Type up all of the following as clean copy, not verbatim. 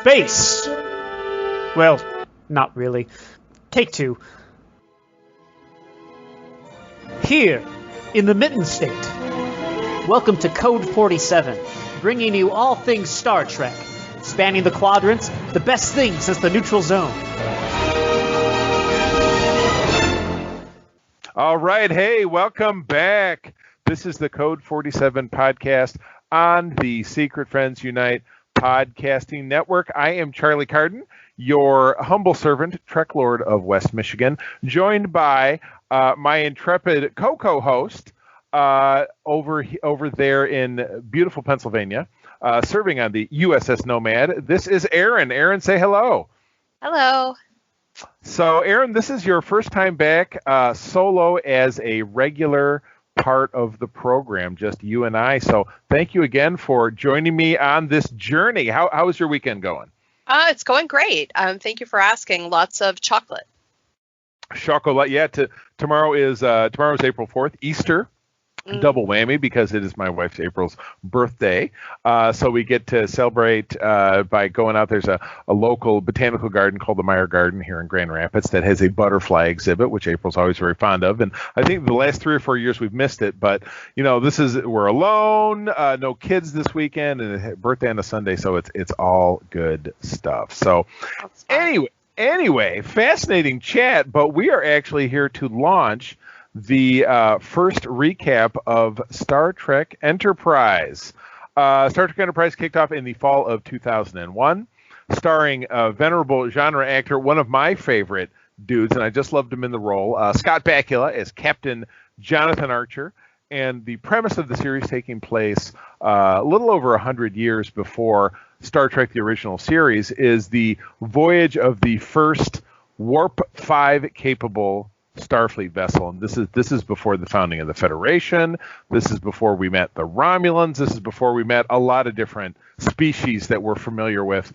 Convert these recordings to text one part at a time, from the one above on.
space. Well, not really. Take two. Here, in the Mitten State. Welcome to Code 47, bringing you all things Star Trek. Spanning the quadrants, the best thing since the neutral zone. All right, hey, welcome back. This is the Code 47 podcast on the Secret Friends Unite podcasting network. I am Charlie Carden, your humble servant, Trek Lord of West Michigan, joined by my intrepid co-host over there in beautiful Pennsylvania, serving on the USS Nomad. This is Aaron. Aaron, say hello. Hello. So, Aaron, this is your first time back solo as a regular part of the program, just you and I. So thank you again for joining me on this journey. How is your weekend going? It's going great. Thank you for asking. Lots of chocolate. Chocolate, yeah. Tomorrow's April 4th, Easter. Double whammy because it is my wife's April's birthday. So we get to celebrate by going out. There's a local botanical garden called the Meyer Garden here in Grand Rapids that has a butterfly exhibit, which April's always very fond of. And I think the last 3 or 4 years we've missed it. But, we're alone, no kids this weekend, and a birthday on a Sunday. So it's all good stuff. So anyway, fascinating chat. But we are actually here to launch the first recap of Star Trek Enterprise. Star Trek Enterprise kicked off in the fall of 2001, starring a venerable genre actor, one of my favorite dudes, and I just loved him in the role, Scott Bakula as Captain Jonathan Archer. And the premise of the series taking place a little over 100 years before Star Trek, the original series, is the voyage of the first Warp 5 capable Starfleet vessel, and this is before the founding of the Federation. This is before we met the Romulans. This is before we met a lot of different species that we're familiar with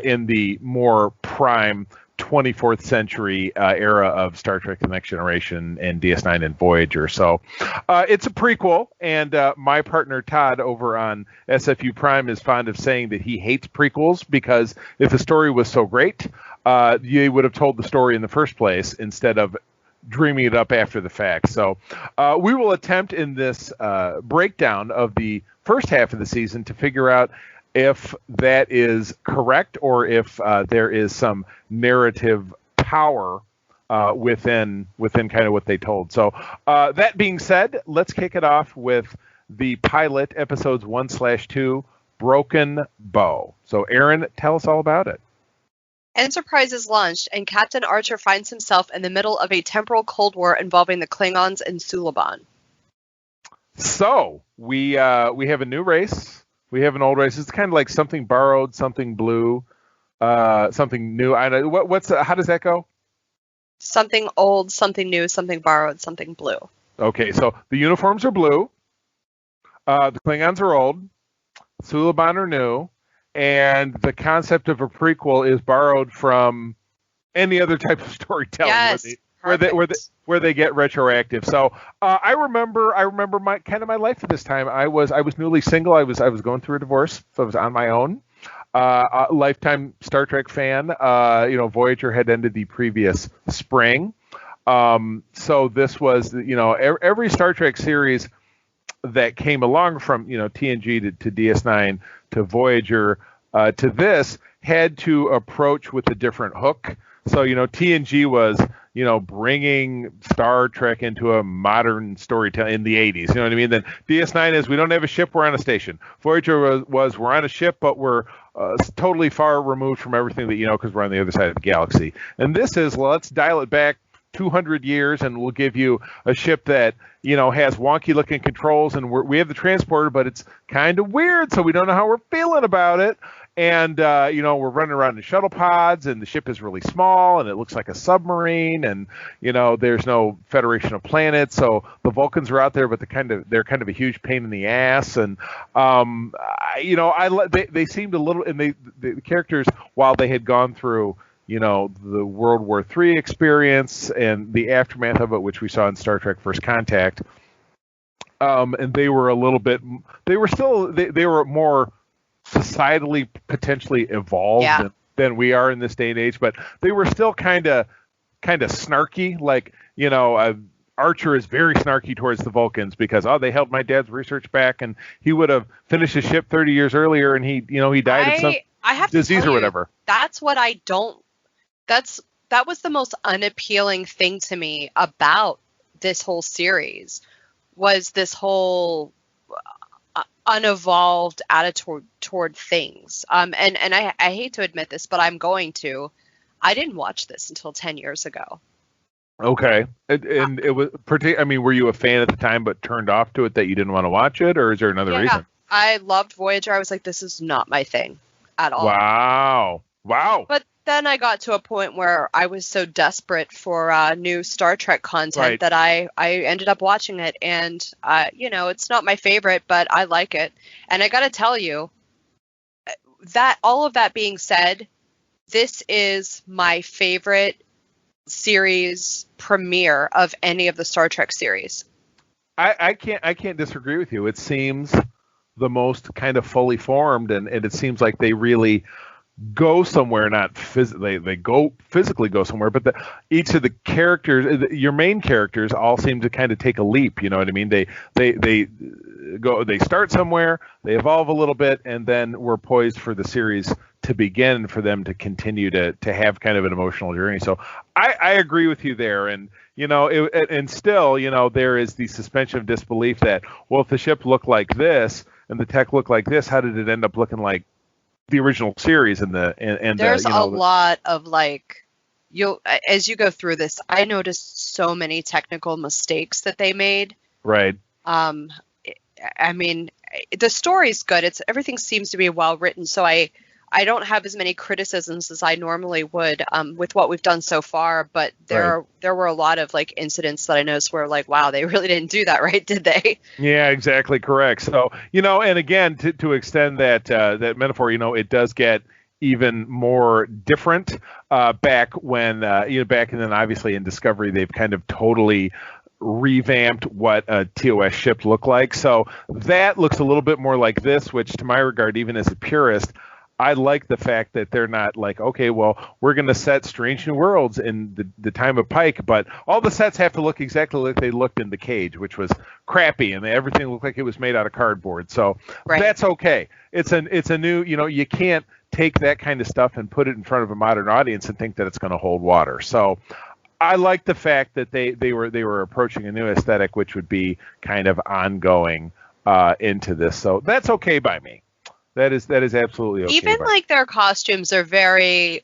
in the more prime 24th century era of Star Trek: The Next Generation and DS9 and Voyager. So it's a prequel, and my partner Todd over on SFU Prime is fond of saying that he hates prequels because if the story was so great, you would have told the story in the first place instead of dreaming it up after the fact. So we will attempt in this breakdown of the first half of the season to figure out if that is correct or if there is some narrative power within kind of what they told. So that being said, let's kick it off with the pilot, episodes 1/2, Broken Bow. So Aaron, tell us all about it. Enterprise is launched, and Captain Archer finds himself in the middle of a temporal Cold War involving the Klingons and Suliban. So we have a new race. We have an old race. It's kind of like something borrowed, something blue, something new. I know how does that go? Something old, something new, something borrowed, something blue. Okay, so the uniforms are blue. The Klingons are old. Suliban are new. And the concept of a prequel is borrowed from any other type of storytelling, yes, where they get retroactive. So I remember my life at this time. I was newly single. I was going through a divorce, so I was on my own. A lifetime Star Trek fan. Voyager had ended the previous spring, so this was every Star Trek series that came along from TNG to DS9 to Voyager to this had to approach with a different hook. So TNG was bringing Star Trek into a modern storytelling in the 80s. You know what I mean? Then DS9 is we don't have a ship, we're on a station. Voyager was we're on a ship, but we're totally far removed from everything that because we're on the other side of the galaxy. And this is let's dial it back 200 years and we'll give you a ship that has wonky looking controls, and we have the transporter, but it's kind of weird, so we don't know how we're feeling about it. And we're running around in shuttle pods, and the ship is really small, and it looks like a submarine, and there's no Federation of Planets, so the Vulcans are out there, but they're kind of a huge pain in the ass. And they seemed a little, and the characters, while they had gone through the World War III experience and the aftermath of it, which we saw in Star Trek First Contact. And they were a little bit, they were more societally potentially evolved than we are in this day and age, but they were still kind of snarky. Like, Archer is very snarky towards the Vulcans because they held my dad's research back, and he would have finished his ship 30 years earlier, and he died of some disease or whatever. That's what I don't. That was the most unappealing thing to me about this whole series, was this whole unevolved attitude toward things. And I hate to admit this, but I'm going to. I didn't watch this until 10 years ago. Okay. And it was were you a fan at the time but turned off to it that you didn't want to watch it, or is there another reason? I loved Voyager. I was like, this is not my thing at all. Wow. But then I got to a point where I was so desperate for new Star Trek content that I ended up watching it. And, it's not my favorite, but I like it. And I got to tell you, that all of that being said, this is my favorite series premiere of any of the Star Trek series. I can't disagree with you. It seems the most kind of fully formed, and it seems like they really go somewhere, not physically. They physically go somewhere, but each of the characters, your main characters, all seem to kind of take a leap. You know what I mean? They start somewhere, they evolve a little bit, and then we're poised for the series to begin, for them to continue to have kind of an emotional journey. So I agree with you there. And, and still, there is the suspension of disbelief that, well, if the ship looked like this and the tech looked like this, how did it end up looking like the original series? And there's a lot of as you go through this, I noticed so many technical mistakes that they made. Right. I mean, the story's good. Everything seems to be well written. So I don't have as many criticisms as I normally would with what we've done so far, but there were a lot of incidents that I noticed where wow, they really didn't do that right, did they? Yeah, exactly correct. So, and again, to extend that metaphor, it does get even more different back when, back, and then obviously in Discovery, they've kind of totally revamped what a TOS ship looked like. So that looks a little bit more like this, which to my regard, even as a purist, I like the fact that they're not like, okay, well, we're going to set Strange New Worlds in the time of Pike, but all the sets have to look exactly like they looked in The Cage, which was crappy, and everything looked like it was made out of cardboard. So that's okay. It's a new, you can't take that kind of stuff and put it in front of a modern audience and think that it's going to hold water. So I like the fact that they were approaching a new aesthetic, which would be kind of ongoing into this. So that's okay by me. That is absolutely okay. Even their costumes are a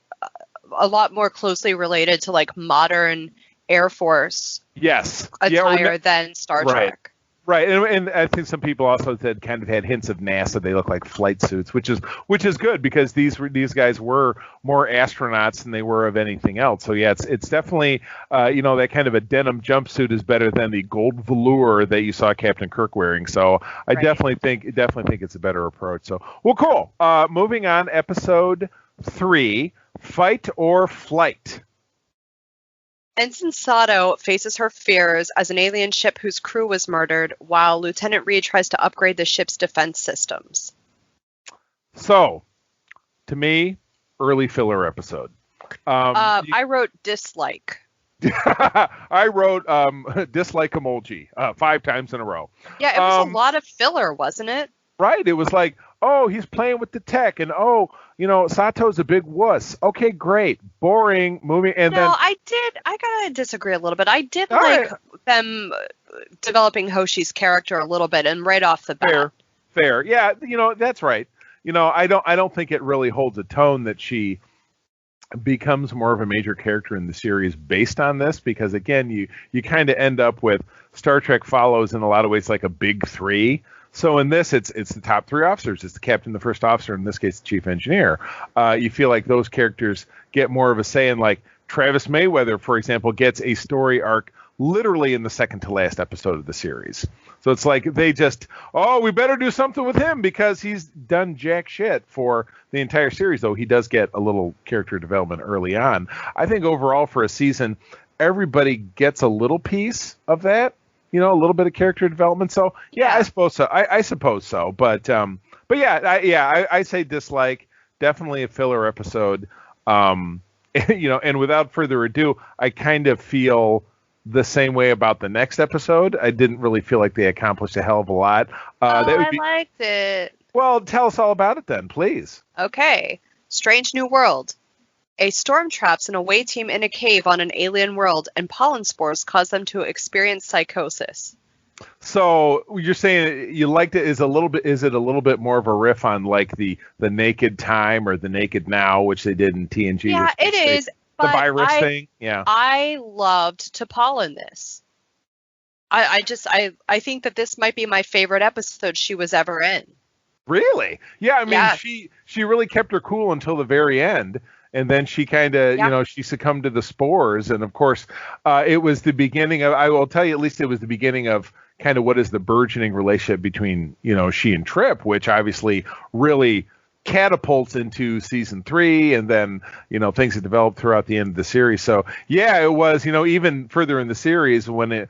lot more closely related to modern Air Force attire than Star Trek. Right, and I think some people also said kind of had hints of NASA. They look like flight suits, which is good because these guys were more astronauts than they were of anything else. So yeah, it's definitely that kind of a denim jumpsuit is better than the gold velour that you saw Captain Kirk wearing. So I definitely think it's a better approach. So well, cool. Moving on, episode 3, Fight or Flight. Ensign Sato faces her fears as an alien ship whose crew was murdered, while Lieutenant Reed tries to upgrade the ship's defense systems. So, to me, early filler episode. I wrote dislike. I wrote dislike emoji 5 times in a row. Yeah, it was a lot of filler, wasn't it? Right. It was like, oh, he's playing with the tech, and Sato's a big wuss. Okay, great. Boring. Moving. And then I gotta disagree a little bit. I did like them developing Hoshi's character a little bit, and right off the bat. Fair. Yeah, that's right. I don't think it really holds a tone that she becomes more of a major character in the series based on this, because again, you kind of end up with Star Trek follows in a lot of ways like a big 3. So in this, it's the top 3 officers. It's the captain, the first officer, in this case, the chief engineer. You feel like those characters get more of a say in, like Travis Mayweather, for example, gets a story arc literally in the second to last episode of the series. So it's like they just, we better do something with him because he's done jack shit for the entire series, though he does get a little character development early on. I think overall for a season, everybody gets a little piece of that. A little bit of character development. So yeah, I suppose so. I suppose so. But But yeah, I say dislike. Definitely a filler episode. And without further ado, I kind of feel the same way about the next episode. I didn't really feel like they accomplished a hell of a lot. I liked it. Well, tell us all about it then, please. Okay. Strange New World. A storm traps an away team in a cave on an alien world, and pollen spores cause them to experience psychosis. So you're saying you liked it? Is it a little bit more of a riff on like the Naked Time or the Naked Now, which they did in TNG? Yeah, it is. The virus thing. Yeah. I loved T'Pol in this. I think that this might be my favorite episode she was ever in. Really? Yeah. I mean, she really kept her cool until the very end. And then she kind of, she succumbed to the spores. And of course, it was the beginning of, I will tell you, at least it was the beginning of kind of what is the burgeoning relationship between, she and Trip, which obviously really catapults into season 3. And then, things have developed throughout the end of the series. So yeah, it was, even further in the series when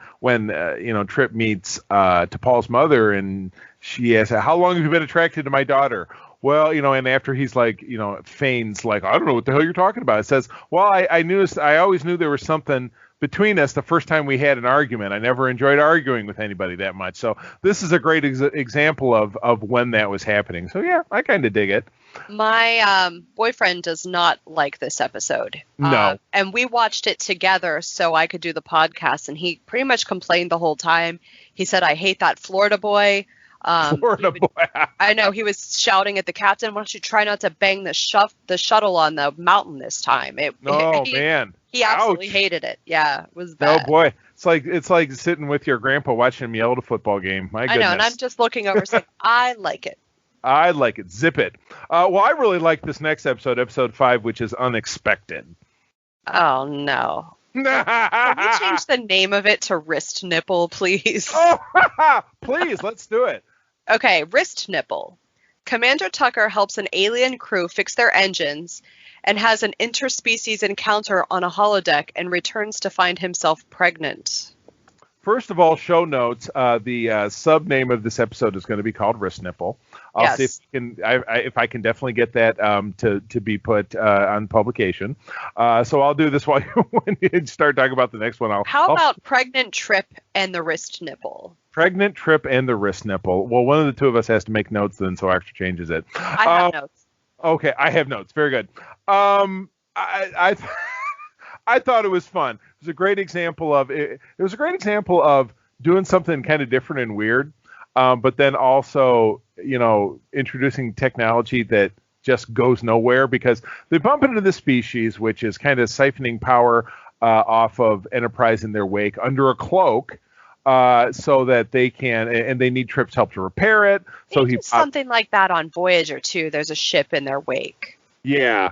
Trip meets T'Pol's mother and she asks, how long have you been attracted to my daughter? Well, and after he's like, feigns like, I don't know what the hell you're talking about. It says, well, I always knew there was something between us the first time we had an argument. I never enjoyed arguing with anybody that much. So this is a great example of when that was happening. So yeah, I kind of dig it. My boyfriend does not like this episode. No. And we watched it together so I could do the podcast. And he pretty much complained the whole time. He said, I hate that Florida boy. Florida boy. I know, he was shouting at the captain, why don't you try not to bang the shuttle on the mountain this time? Man. He absolutely hated it. Yeah, it was bad. Oh boy. It's like sitting with your grandpa watching him yell at a football game. My goodness. I know, and I'm just looking over saying, I like it. I like it. Zip it. Well, I really like this next episode 5, which is Unexpected. Oh no. Can we change the name of it to Wrist Nipple, please? Oh, please, let's do it. Okay, Wrist Nipple. Commander Tucker helps an alien crew fix their engines and has an interspecies encounter on a holodeck and returns to find himself pregnant. First of all, show notes. The sub name of this episode is going to be called Wrist Nipple. I'll see if I can definitely get that to be put on publication. So I'll do this when you start talking about the next one. How about Pregnant Trip and the Wrist Nipple? Pregnant Trip and the Wrist Nipple. Well, one of the two of us has to make notes then, so Extra changes it. I have notes. Okay, I have notes. Very good. I thought it was fun. It was a great example of it. It was a great example of doing something kind of different and weird, but then also, introducing technology that just goes nowhere because they bump into the species, which is kind of siphoning power off of Enterprise in their wake under a cloak. So that they can, and they need Trip's help to repair it. So he something like that on Voyager too. There's a ship in their wake. Yeah,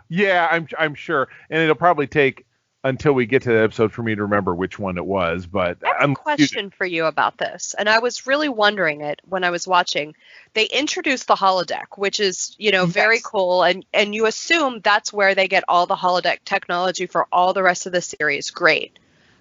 I'm sure, and it'll probably take until we get to the episode for me to remember which one it was. But I have a question for you about this, and I was really wondering it when I was watching. They introduced the holodeck, which is very cool, and you assume that's where they get all the holodeck technology for all the rest of the series. Great.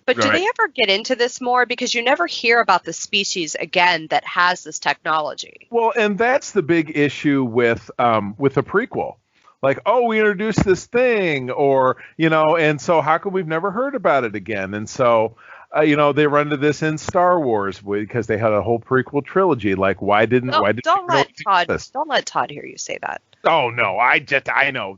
But do they ever get into this more? Because you never hear about the species again that has this technology. Well, and that's the big issue with a prequel. Like, oh, we introduced this thing, or, and so how come we've never heard about it again? And so, they run into this in Star Wars because they had a whole prequel trilogy. Like, don't let Todd hear you say that. Oh no, I know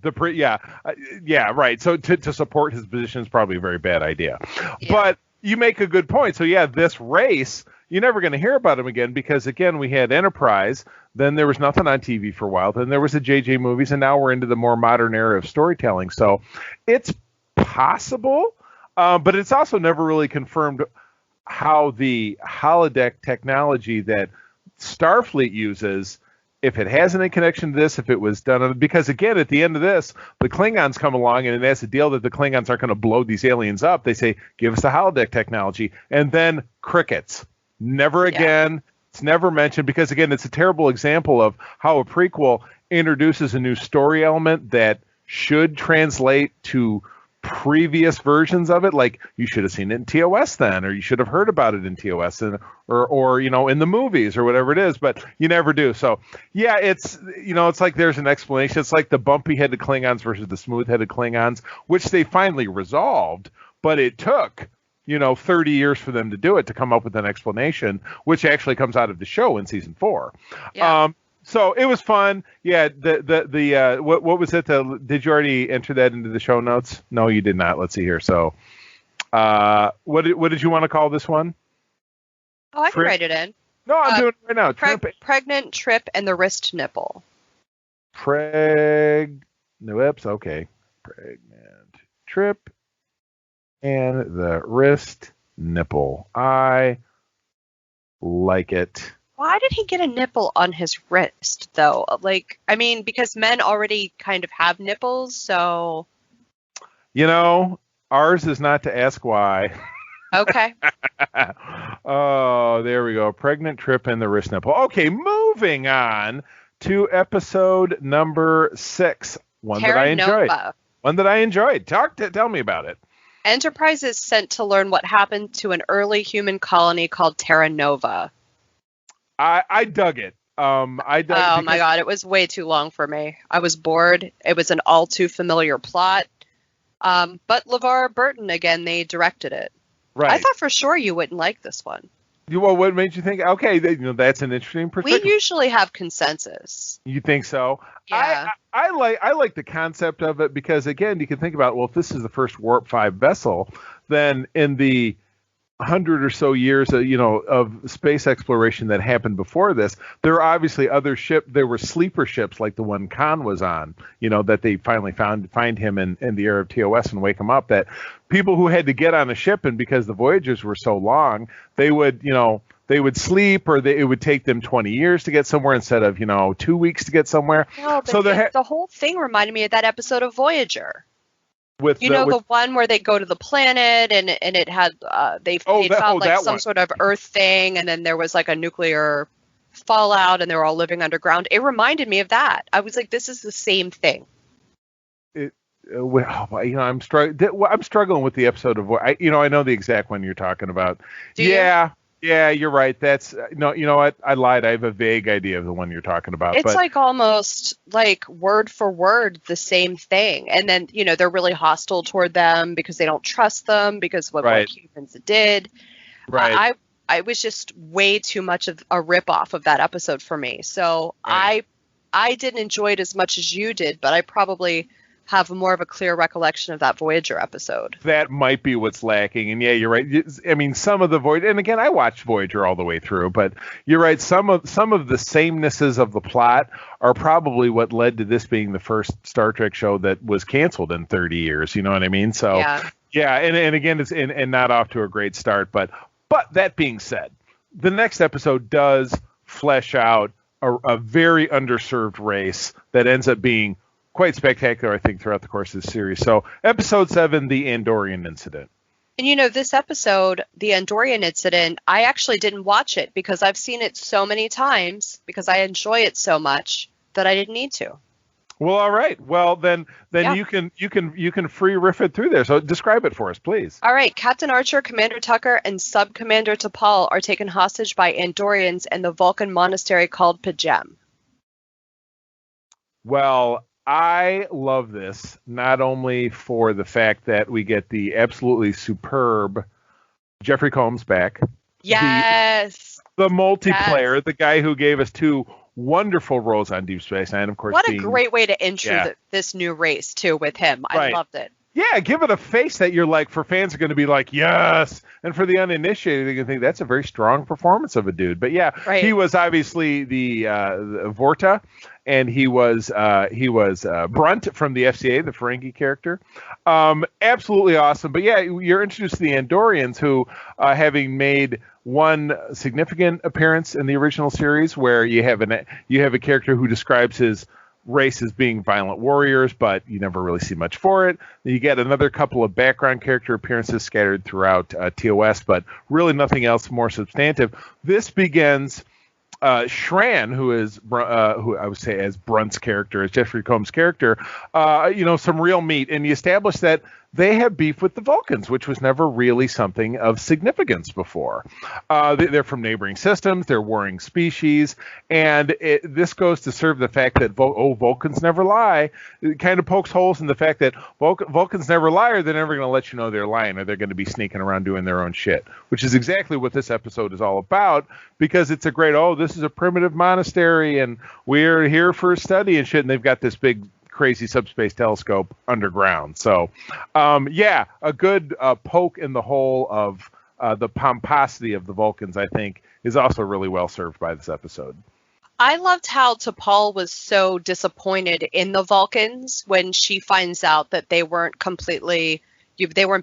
right. So to support his position is probably a very bad idea. Yeah. But you make a good point. So yeah, this race, you're never going to hear about him again because again, we had Enterprise, then there was nothing on TV for a while, then there was the JJ movies, and now we're into the more modern era of storytelling. So it's possible, but it's also never really confirmed how the holodeck technology that Starfleet uses, if it has any connection to this, if it was done, because again, at the end of this, the Klingons come along and it has a deal that the Klingons aren't going to blow these aliens up. They say, give us the holodeck technology, and then crickets. Never again. Yeah. It's never mentioned because again, it's a terrible example of how a prequel introduces a new story element that should translate to previous versions of it, like you should have seen it in TOS then, or you should have heard about it in TOS, and or in the movies or whatever it is, but you never do. So yeah, it's it's like there's an explanation. It's like the bumpy-headed Klingons versus the smooth-headed Klingons, which they finally resolved, but it took 30 years for them to do it, to come up with an explanation, which actually comes out of the show in season 4. Yeah. So it was fun. Yeah. What was it? Did you already enter that into the show notes? No, you did not. Let's see here. So, what did you want to call this one? Oh, I can write it in. No, I'm doing it right now. Pregnant trip and the wrist nipple. Whoops. Okay. Pregnant trip and the wrist nipple. I like it. Why did he get a nipple on his wrist, though? Like, I mean, because men already kind of have nipples, so... Ours is not to ask why. Okay. Oh, there we go. Pregnant trip and the wrist nipple. Okay, moving on to episode number 6. One that I enjoyed. Tell me about it. Enterprise is sent to learn what happened to an early human colony called Terra Nova. I dug it. Oh my God, it was way too long for me. I was bored. It was an all too familiar plot. But LeVar Burton, again, they directed it. Right. I thought for sure you wouldn't like this one. Well, what made you think? Okay, that's an interesting perspective. We usually have consensus. You think so? Yeah. I like the concept of it because, again, you can think about, well, if this is the first Warp 5 vessel, then in the 100 or so years of space exploration that happened before this, there were obviously there were sleeper ships like the one Khan was on, that they finally find him in the era of TOS and wake him up, that people who had to get on a ship, and because the voyages were so long, they would sleep, or it would take them 20 years to get somewhere instead of 2 weeks to get somewhere. No, so the whole thing reminded me of that episode of Voyager. The one where they go to the planet and it had they found some sort of Earth thing, and then there was like a nuclear fallout and they were all living underground. It reminded me of that. I was like, this is the same thing. I'm struggling with the episode of I know the exact one you're talking about. Do you? Yeah, you're right. That's no, you know what? I lied. I have a vague idea of the one you're talking about. It's like almost like word for word the same thing. And then, they're really hostile toward them because they don't trust them because of what humans did. Right. I was just way too much of a ripoff of that episode for me. So I didn't enjoy it as much as you did, but I probably have more of a clear recollection of that Voyager episode. That might be what's lacking. And yeah, you're right. I mean, some of the Voyager, and again, I watched Voyager all the way through, but you're right. Some of the samenesses of the plot are probably what led to this being the first Star Trek show that was canceled in 30 years. You know what I mean? So yeah. And again, it's and not off to a great start, but that being said, the next episode does flesh out a very underserved race that ends up being quite spectacular, I think, throughout the course of the series. So, episode 7, the Andorian Incident. And this episode, the Andorian Incident, I actually didn't watch it because I've seen it so many times because I enjoy it so much that I didn't need to. Well, all right. Well, then you can free riff it through there. So describe it for us, please. All right. Captain Archer, Commander Tucker, and Sub-Commander T'Pol are taken hostage by Andorians in the Vulcan monastery called P'Jem. Well, I love this, not only for the fact that we get the absolutely superb Jeffrey Combs back. Yes. The multiplayer, the guy who gave us 2 wonderful roles on Deep Space Nine, of course. What a great way to intro this new race, too, with him. I loved it. Yeah, give it a face that you're like, for fans are going to be like, yes. And for the uninitiated, they can think that's a very strong performance of a dude. But yeah, he was obviously the Vorta, and he was Brunt from the FCA, the Ferengi character. Absolutely awesome. But yeah, you're introduced to the Andorians, who, having made one significant appearance in the original series, where you have a character who describes his race as being violent warriors, but you never really see much for it. You get another couple of background character appearances scattered throughout TOS, but really nothing else more substantive. This begins Shran, who I would say as Brunt's character, as Jeffrey Combs' character, some real meat, and you establish that they have beef with the Vulcans, which was never really something of significance before. They're from neighboring systems, they're warring species, and this goes to serve the fact that Vulcans never lie. It kind of pokes holes in the fact that Vulcans never lie, or they're never going to let you know they're lying, or they're going to be sneaking around doing their own shit, which is exactly what this episode is all about, because it's a great, this is a primitive monastery, and we're here for study and shit, and they've got this big crazy subspace telescope underground. So, a good poke in the hole of the pomposity of the Vulcans, I think, is also really well served by this episode. I loved how T'Pol was so disappointed in the Vulcans when she finds out that they weren't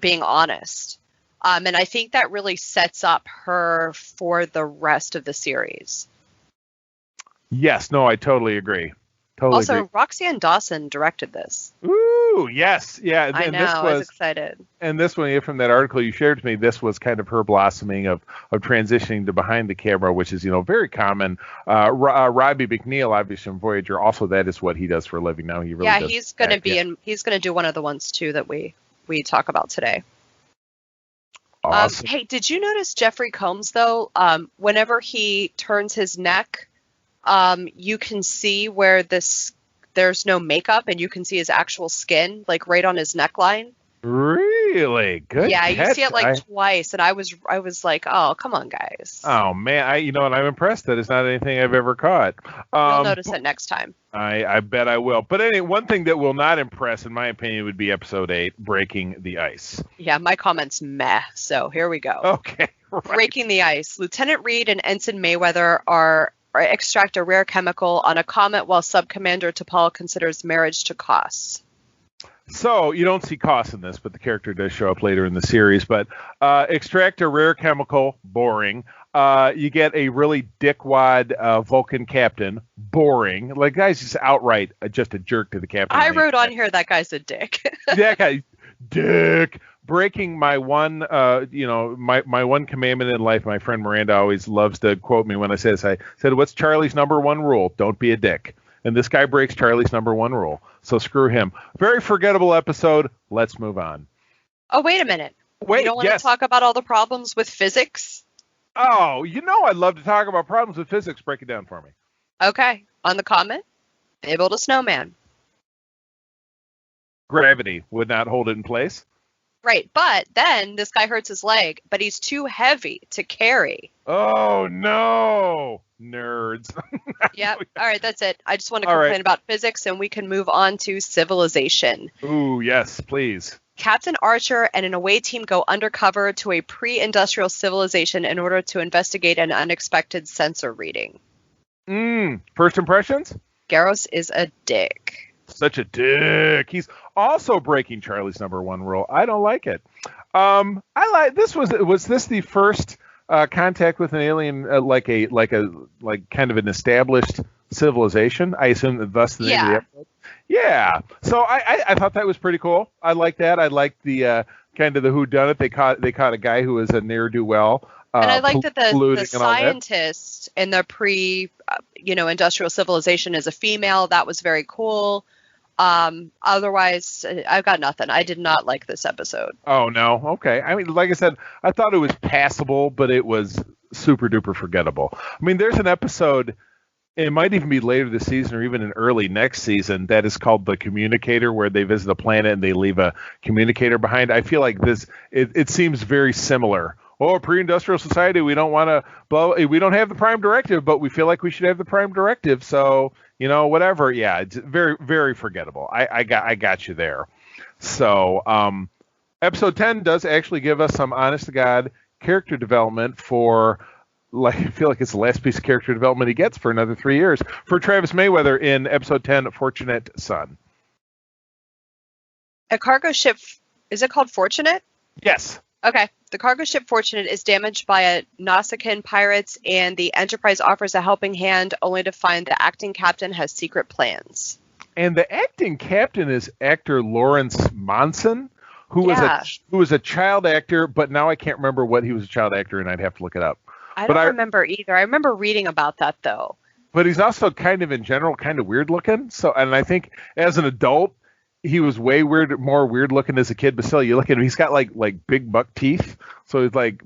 being honest. And I think that really sets up her for the rest of the series. Yes, no, I totally agree. Totally agree. Roxanne Dawson directed this. Ooh, yes. Yeah. I know, I was excited. And this one, from that article you shared to me, this was kind of her blossoming of transitioning to behind the camera, which is, very common. Robbie McNeil, obviously from Voyager, also that is what he does for a living now. He really does. He's going to be he's going to do one of the ones, too, that we talk about today. Awesome. Hey, did you notice Jeffrey Combs, though? Whenever he turns his neck, you can see where there's no makeup, and you can see his actual skin, like right on his neckline. Really? Good. Yeah, catch. You see it twice, and I was like, oh, come on, guys. Oh man, I'm impressed. That is not anything I've ever caught. You'll notice it next time. I bet I will. But anyway, one thing that will not impress, in my opinion, would be episode 8, Breaking the Ice. Yeah, my comment's meh. So here we go. Okay. Right. Breaking the Ice. Lieutenant Reed and Ensign Mayweather extract a rare chemical on a comet while Subcommander T'Pol considers marriage to Koss. So you don't see Koss in this, but the character does show up later in the series. But extract a rare chemical, boring. You get a really dickwad Vulcan captain, boring. Like, guy's just outright just a jerk to the captain. I wrote on here that guy's a dick. That guy, dick. Breaking my one, my one commandment in life. My friend Miranda always loves to quote me when I say this. I said, "What's Charlie's number one rule? Don't be a dick." And this guy breaks Charlie's number one rule. So screw him. Very forgettable episode. Let's move on. Oh, wait a minute. Wait, you don't want to talk about all the problems with physics? Oh, I'd love to talk about problems with physics. Break it down for me. Okay. On the comet, they built a snowman. Gravity would not hold it in place. Right, but then this guy hurts his leg, but he's too heavy to carry. Oh, no. Nerds. Yep. All right, that's it. I just want to complain about physics, and we can move on to civilization. Ooh, yes, please. Captain Archer and an away team go undercover to a pre-industrial civilization in order to investigate an unexpected sensor reading. First impressions? Garros is a dick. Such a dick. He's also breaking Charlie's number one rule. I don't like it. I like this. Was this the first contact with an alien, like kind of an established civilization? I assume that thus the name of the episode. Yeah. So I thought that was pretty cool. I like that. I like the kind of the whodunit. They caught a guy who was a ne'er-do-well. And I like that the scientist in the industrial civilization is a female. That was very cool. Otherwise, I've got nothing. I did not like this episode. Oh, no. Okay. I mean, like I said, I thought it was passable, but it was super duper forgettable. I mean, there's an episode, it might even be later this season or even in early next season, that is called The Communicator, where they visit a planet and they leave a communicator behind. I feel like it seems very similar. Pre-industrial society, we don't want to we don't have the prime directive, but we feel like we should have the prime directive. So, whatever. Yeah, it's very, very forgettable. I got you there. So, episode 10 does actually give us some honest to God character development for, I feel like it's the last piece of character development he gets for another 3 years for Travis Mayweather in episode 10, Fortunate Son. A cargo ship, is it called Fortunate? Yes. Okay. The cargo ship Fortunate is damaged by Nausicaan pirates, and the Enterprise offers a helping hand, only to find the acting captain has secret plans. And the acting captain is actor Lawrence Monson, who was a child actor, but now I can't remember what he was a child actor in. I'd have to look it up. I don't remember either. I remember reading about that, though. But he's also kind of, in general, kind of weird looking. So, and I think as an adult, he was way more weird looking as a kid, but still, you look at him, he's got like big buck teeth, so it's like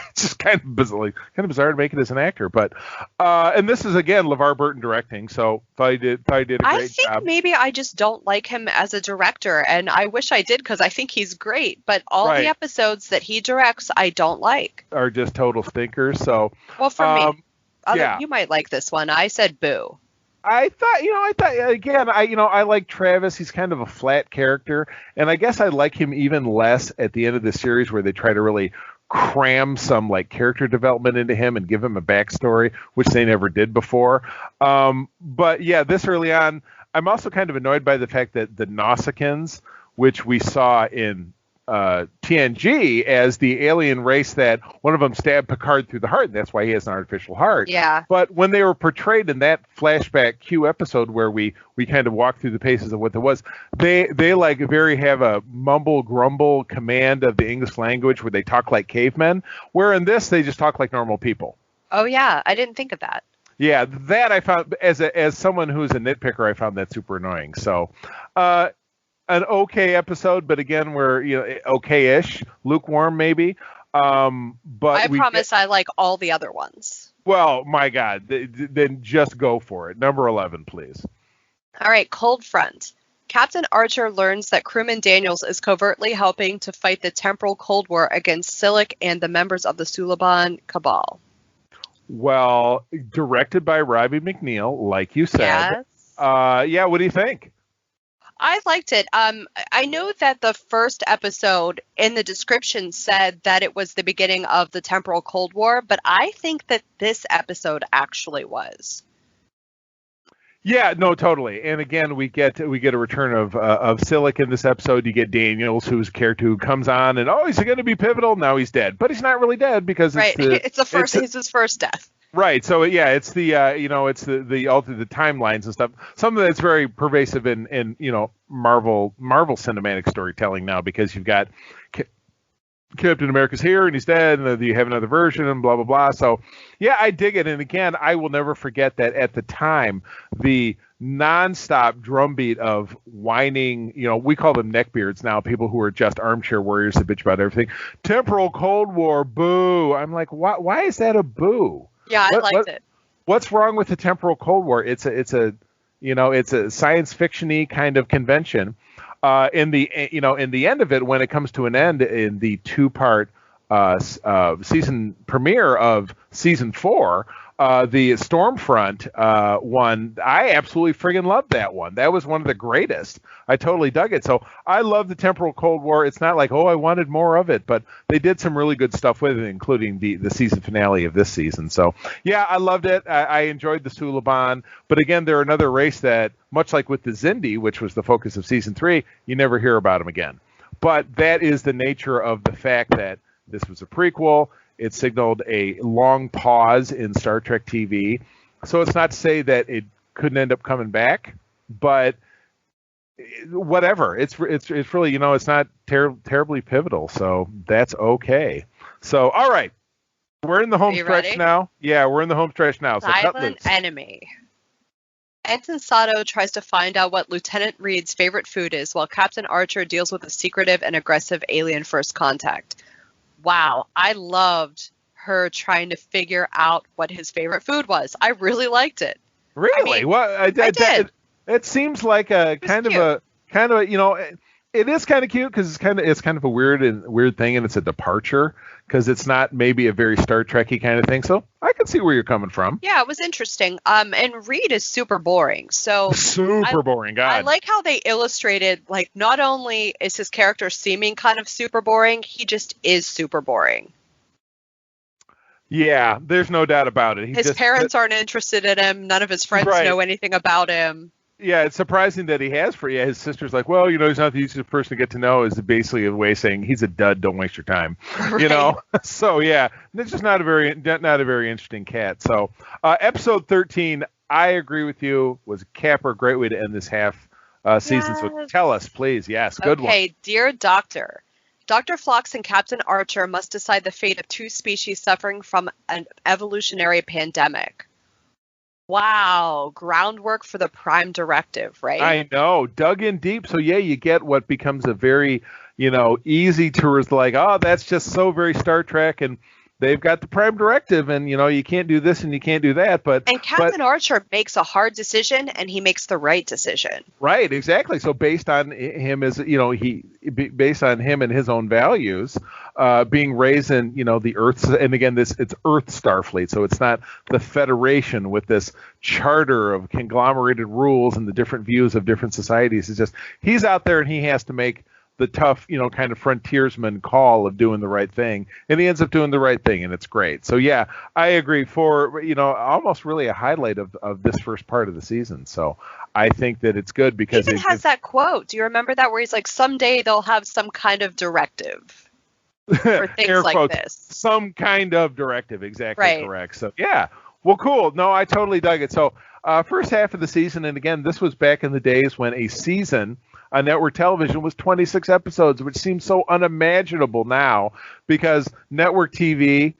it's just kind of bizarre to make it as an actor. But and this is again LeVar Burton directing, so thought he did a great job. I think maybe I just don't like him as a director, and I wish I did because I think he's great. But all the episodes that he directs, I don't like. Are just total stinkers. So well, for me, you might like this one. I said boo. I thought again, I like Travis. He's kind of a flat character, and I guess I like him even less at the end of the series where they try to really cram some like character development into him and give him a backstory, which they never did before. But yeah, this early on, I'm also kind of annoyed by the fact that the Nausicaans, which we saw in TNG as the alien race that one of them stabbed Picard through the heart, and that's why he has an artificial heart. Yeah. But when they were portrayed in that flashback Q episode where we kind of walk through the paces of what there was, they like have a mumble grumble command of the English language where they talk like cavemen, where in this they just talk like normal people. Oh yeah, I didn't think of that. Yeah, that I found as someone who's a nitpicker, I found that super annoying. So an okay episode, but again, we're okay-ish, lukewarm maybe. But I promise I like all the other ones. Well, my God, then just go for it. Number 11, please. All right, Cold Front. Captain Archer learns that crewman Daniels is covertly helping to fight the temporal Cold War against Silic and the members of the Suliban Cabal. Well, directed by Robbie McNeil, like you said. Yes. Yeah, what do you think? I liked it. I know that the first episode in the description said that it was the beginning of the temporal Cold War, but I think that this episode actually was. Yeah, no, totally. And again, we get a return of Silic in this episode. You get Daniels, who's a character who comes on, and is he going to be pivotal? Now he's dead, but he's not really dead because it's his first death. Right. So yeah, it's the it's the timelines and stuff. Something that's very pervasive in Marvel cinematic storytelling now, because you've got Captain America's here and he's dead, and you have another version and blah blah blah. So yeah, I dig it. And again, I will never forget that at the time the nonstop drumbeat of whining, we call them neckbeards now, people who are just armchair warriors that bitch about everything. Temporal Cold War, boo. I'm like, why is that a boo? Yeah, I liked it. What's wrong with the temporal Cold War? It's a science fiction-y kind of convention. In the end of it, when it comes to an end in the 2-part season premiere of season 4, the Stormfront one, I absolutely friggin' loved that one. That was one of the greatest. I totally dug it. So I love the temporal Cold War. It's not like, I wanted more of it, but they did some really good stuff with it, including the season finale of this season. So yeah, I loved it. I enjoyed the Suliban. But again, they're another race that, much like with the Xindi, which was the focus of season 3, you never hear about them again. But that is the nature of the fact that this was a prequel. It signaled a long pause in Star Trek TV. So it's not to say that it couldn't end up coming back, but whatever. It's really, it's not terribly pivotal. So that's okay. So, all right. We're in the home stretch ready? Now. Yeah, we're in the home stretch now. So Silent Enemy. Ensign Sato tries to find out what Lieutenant Reed's favorite food is, while Captain Archer deals with a secretive and aggressive alien first contact. Wow, I loved her trying to figure out what his favorite food was. I really liked it. Really? I did. It seems like a kind of a it is kind of cute because it's kind of a weird thing, and it's a departure because it's not maybe a very Star Trek-y kind of thing. So I can see where you're coming from. Yeah, it was interesting. And Reed is super boring. So super boring. God. I like how they illustrated, like, not only is his character seeming kind of super boring, he just is super boring. Yeah, there's no doubt about it. His parents aren't interested in him. None of his friends know anything about him. Yeah, it's surprising that he has his sister's like, well, he's not the easiest person to get to know, is basically a way of saying he's a dud, don't waste your time. Right. So yeah, it's just not a very interesting cat. So episode 13, I agree with you, was a capper, great way to end this half season. Yes. So tell us, please. Yes, good one. Okay, Dear Doctor. Dr. Phlox and Captain Archer must decide the fate of 2 species suffering from an evolutionary pandemic. Wow, groundwork for the Prime Directive, right? I know, dug in deep. So yeah, you get what becomes a very, easy to like, oh, that's just so very Star Trek, and they've got the Prime Directive, and you can't do this and you can't do that. And Captain Archer makes a hard decision, and he makes the right decision. Right, exactly. So based on him based on him and his own values, being raised in the Earth, and again it's Earth Starfleet, so it's not the Federation with this charter of conglomerated rules and the different views of different societies. It's just he's out there and he has to make the tough, kind of frontiersman call of doing the right thing, and he ends up doing the right thing, and it's great. So yeah, I agree. For almost really a highlight of this first part of the season. So I think that it's good because it has that quote. Do you remember that where he's like, someday they'll have some kind of directive for things like quotes, this. Some kind of directive, exactly right. Correct. So yeah, well, cool. No, I totally dug it. So first half of the season, and again, this was back in the days when a season on network television was 26 episodes, which seems so unimaginable now because network TV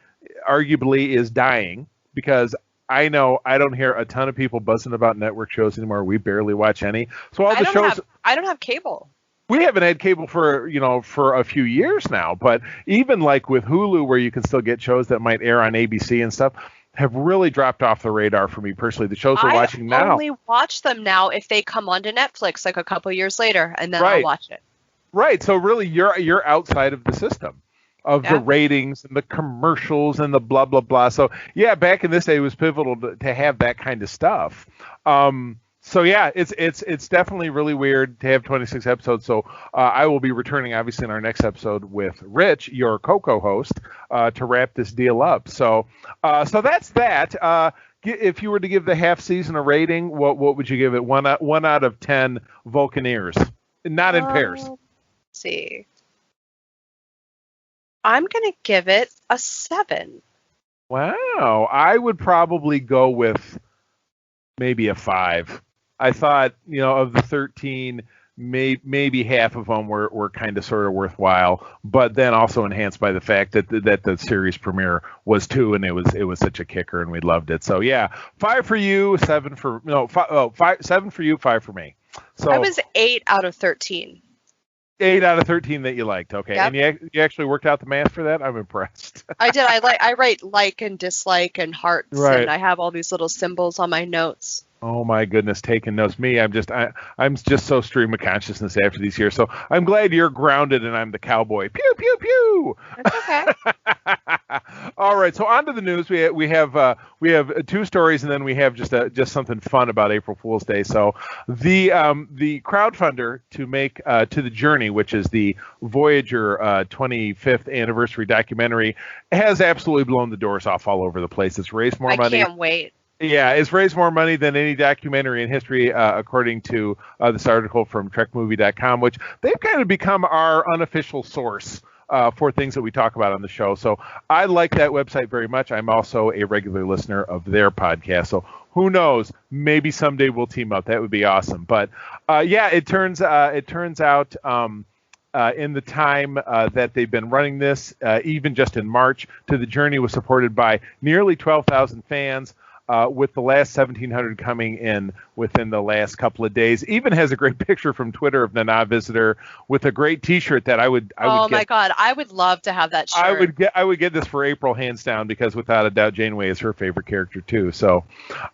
arguably is dying, because I know I don't hear a ton of people buzzing about network shows anymore. We barely watch any. So all the shows. I don't have cable. We haven't had cable for a few years now, but even like with Hulu, where you can still get shows that might air on ABC and stuff, have really dropped off the radar for me personally. The shows we're watching now. I only watch them now if they come onto Netflix like a couple years later, and then I'll watch it. Right. So really, you're outside of the system of the ratings and the commercials and the blah blah blah. So yeah, back in this day, it was pivotal to have that kind of stuff. So yeah, it's definitely really weird to have 26 episodes. So I will be returning, obviously, in our next episode with Rich, your co-host, to wrap this deal up. So that's that. If you were to give the half season a rating, what would you give it? One out of 10 Vulcaneers, not in pairs. Let's see. I'm gonna give it a 7. Wow, I would probably go with maybe a 5. I thought, of the 13, maybe half of them were kind of sort of worthwhile, but then also enhanced by the fact that the series premiere was 2, and it was such a kicker, and we loved it. So yeah, 5 for you, 7 for 7 for you, 5 for me. So I was 8 out of 13. 8 out of 13 that you liked, okay? Yep. And you actually worked out the math for that? I'm impressed. I did. I write like and dislike and hearts, right. And I have all these little symbols on my notes. Oh my goodness, taking notes. Me, I'm just so stream of consciousness after these years. So I'm glad you're grounded and I'm the cowboy. Pew pew pew. That's okay. All right, so on to the news. We have 2 stories, and then we have just something fun about April Fool's Day. So the crowdfunder to make To the Journey, which is the Voyager 25th anniversary documentary, has absolutely blown the doors off all over the place. It's raised more money. I can't wait. Yeah, it's raised more money than any documentary in history, according to this article from TrekMovie.com, which they've kind of become our unofficial source for things that we talk about on the show. So I like that website very much. I'm also a regular listener of their podcast. So who knows? Maybe someday we'll team up. That would be awesome. But yeah, it turns out in the time that they've been running this, even just in March, To the Journey was supported by nearly 12,000 fans. With the last 1,700 coming in within the last couple of days. Even has a great picture from Twitter of Nana Visitor with a great T-shirt that I would oh get. My God, I would love to have that shirt. I would get this for April hands down, because without a doubt Janeway is her favorite character too. So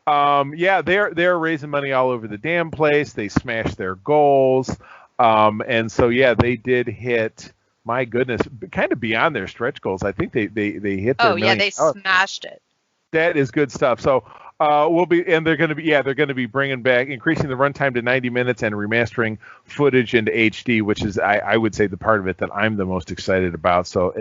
yeah, they're raising money all over the damn place. They smashed their goals, and so yeah, they did hit. My goodness, kind of beyond their stretch goals. I think they hit their million. They smashed it. That is good stuff. So they're going to be bringing back, increasing the runtime to 90 minutes and remastering footage into HD, which is I would say the part of it that I'm the most excited about. So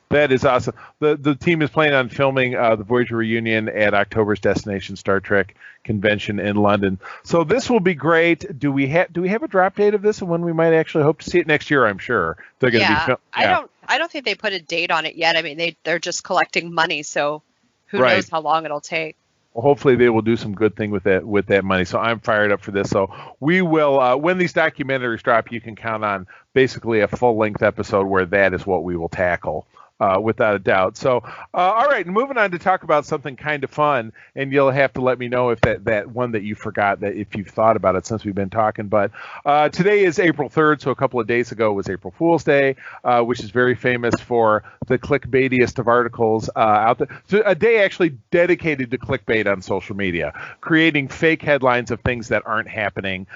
that is awesome. The team is planning on filming the Voyager reunion at October's Destination Star Trek convention in London. So this will be great. Do we have a drop date of this, and when we might actually hope to see it? Next year, I'm sure they're going to be. I don't think they put a date on it yet. I mean, they're just collecting money, so. Who knows how long it'll take? Well, hopefully they will do some good thing with that money. So I'm fired up for this. So we will, when these documentaries drop, you can count on basically a full-length episode where that is what we will tackle without a doubt. So, all right, moving on to talk about something kind of fun, and you'll have to let me know if that one that you forgot, that if you've thought about it since we've been talking. But today is April 3rd, so a couple of days ago was April Fool's Day, which is very famous for the clickbaitiest of articles out there. So a day actually dedicated to clickbait on social media, creating fake headlines of things that aren't happening.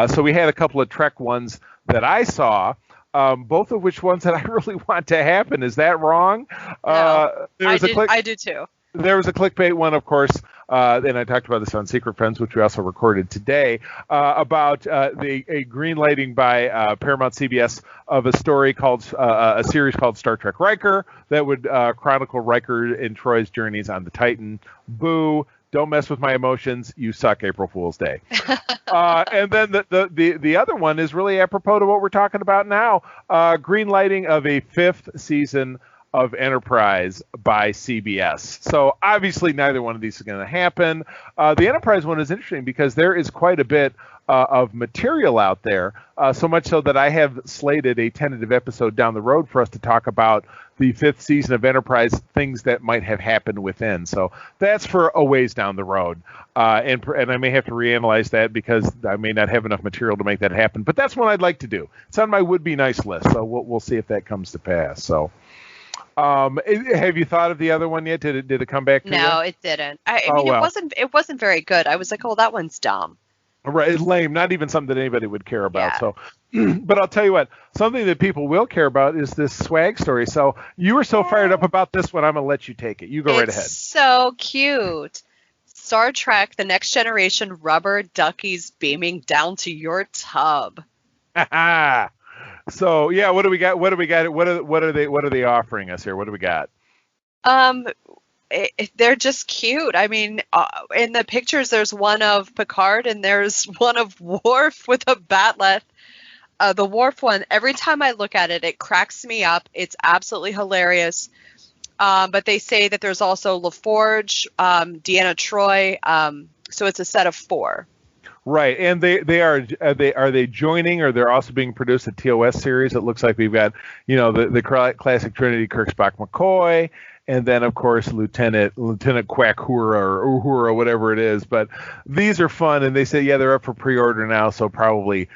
So we had a couple of Trek ones that I saw. Both of which ones that I really want to happen. Is that wrong? No, I do too. There was a clickbait one, of course, and I talked about this on Secret Friends, which we also recorded today, about a green lighting by Paramount CBS of a story called a series called Star Trek Riker that would chronicle Riker and Troy's journeys on the Titan. Boo. Don't mess with my emotions. You suck, April Fool's Day. And then the other one is really apropos to what we're talking about now. Green lighting of a 5th season of Enterprise by CBS. So obviously neither one of these is going to happen. The Enterprise one is interesting because there is quite a bit of material out there, so much so that I have slated a tentative episode down the road for us to talk about the 5th season of Enterprise, things that might have happened within. So that's for a ways down the road. And I may have to reanalyze that because I may not have enough material to make that happen. But that's what I'd like to do. It's on my would-be nice list, so we'll see if that comes to pass. So have you thought of the other one yet? Did it come back to you? No, it didn't. I mean, well. It wasn't very good. I was like, oh, that one's dumb. Right, it's lame. Not even something that anybody would care about. Yeah. So, but I'll tell you what, something that people will care about is this swag story. So you were so fired up about this one, I'm gonna let you take it. You go right ahead. So cute. Star Trek: The Next Generation rubber duckies beaming down to your tub. So yeah, what do we got? What are they offering us here? What do we got? They're just cute. I mean, in the pictures, there's one of Picard and there's one of Worf with a bat'leth. The Worf one, every time I look at it, it cracks me up. It's absolutely hilarious. But they say that there's also LaForge, Deanna Troi. So it's a set of 4. Right, and are they joining, or they're also being produced a TOS series? It looks like we've got, the classic Trinity, Kirk, Spock, McCoy. And then, of course, Lieutenant Quack Uhura or Uhura, whatever it is. But these are fun, and they say, yeah, they're up for pre-order now, so probably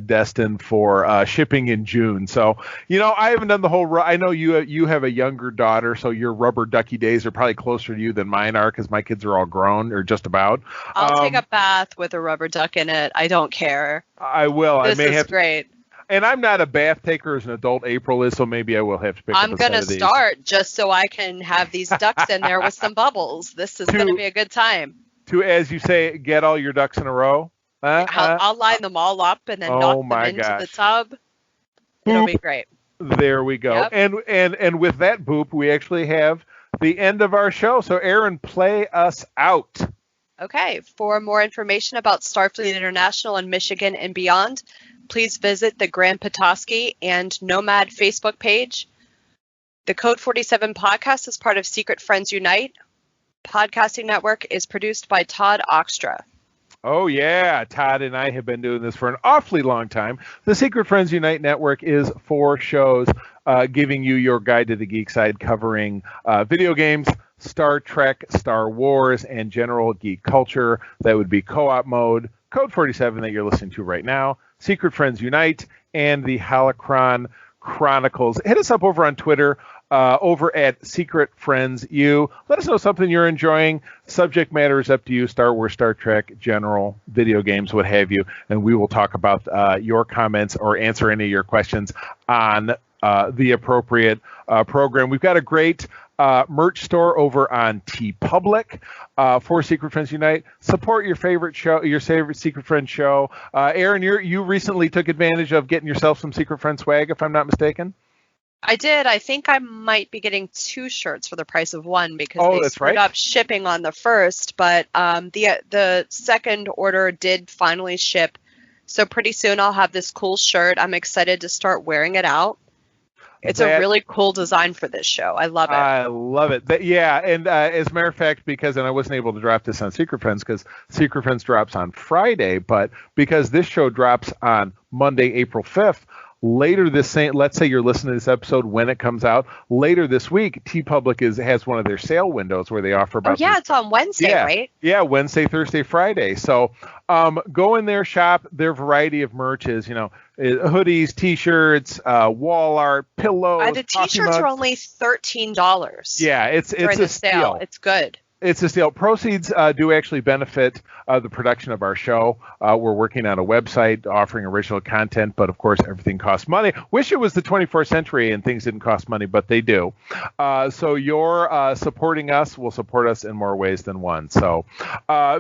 destined for shipping in June. So, I haven't done the whole. I know you have a younger daughter, so your rubber ducky days are probably closer to you than mine are because my kids are all grown, or just about. I'll take a bath with a rubber duck in it. I don't care. I will. This is great. And I'm not a bath taker as an adult. April is, so maybe I will have to pick up a set of these. I'm going to start just so I can have these ducks in there with some bubbles. This is going to be a good time. To, as you say, get all your ducks in a row? I'll line them all up and then knock them into the tub. It'll be great. There we go. Yep. And with that boop, we actually have the end of our show. So, Aaron, play us out. Okay. For more information about Starfleet International in Michigan and beyond, please visit the Grand Petoskey and Nomad Facebook page. The Code 47 podcast is part of Secret Friends Unite. Podcasting Network is produced by Todd Oxtra. Oh, yeah. Todd and I have been doing this for an awfully long time. The Secret Friends Unite Network is 4 shows giving you your guide to the geek side, covering video games, Star Trek, Star Wars, and general geek culture. That would be Co-op Mode, Code 47 that you're listening to right now, Secret Friends Unite, and the Holocron Chronicles. Hit us up over on Twitter, over at Secret Friends U. Let us know something you're enjoying. Subject matter is up to you. Star Wars, Star Trek, general video games, what have you. And we will talk about your comments or answer any of your questions on the appropriate program. We've got a great merch store over on TeePublic for Secret Friends Unite. Support your favorite show, your favorite Secret Friends show. Aaron, you recently took advantage of getting yourself some Secret Friends swag, if I'm not mistaken. I did. I think I might be getting 2 shirts for the price of 1 because they screwed up shipping on the first. But the second order did finally ship. So pretty soon I'll have this cool shirt. I'm excited to start wearing it out. It's a really cool design for this show. I love it. I love it. And as a matter of fact, and I wasn't able to drop this on Secret Friends because Secret Friends drops on Friday, but because this show drops on Monday, April 5th, later let's say you're listening to this episode when it comes out, later this week, TeePublic has one of their sale windows where they offer about... Oh, yeah, it's on Wednesday, right? Yeah, Wednesday, Thursday, Friday. So go in there, shop. Their variety of merch is, hoodies, T-shirts, wall art, pillows. The T-shirts are only $13. Yeah, it's a steal. It's good. It's a steal. Proceeds do actually benefit the production of our show. We're working on a website offering original content, but of course everything costs money. Wish it was the 24th century and things didn't cost money, but they do. So your supporting us will support us in more ways than one. So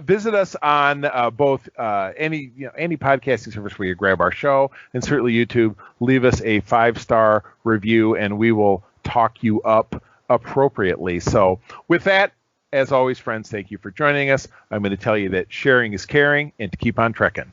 visit us on both any podcasting service where you grab our show, and certainly YouTube. Leave us a 5-star review, and we will talk you up appropriately. So with that, as always, friends, thank you for joining us. I'm going to tell you that sharing is caring and to keep on trekking.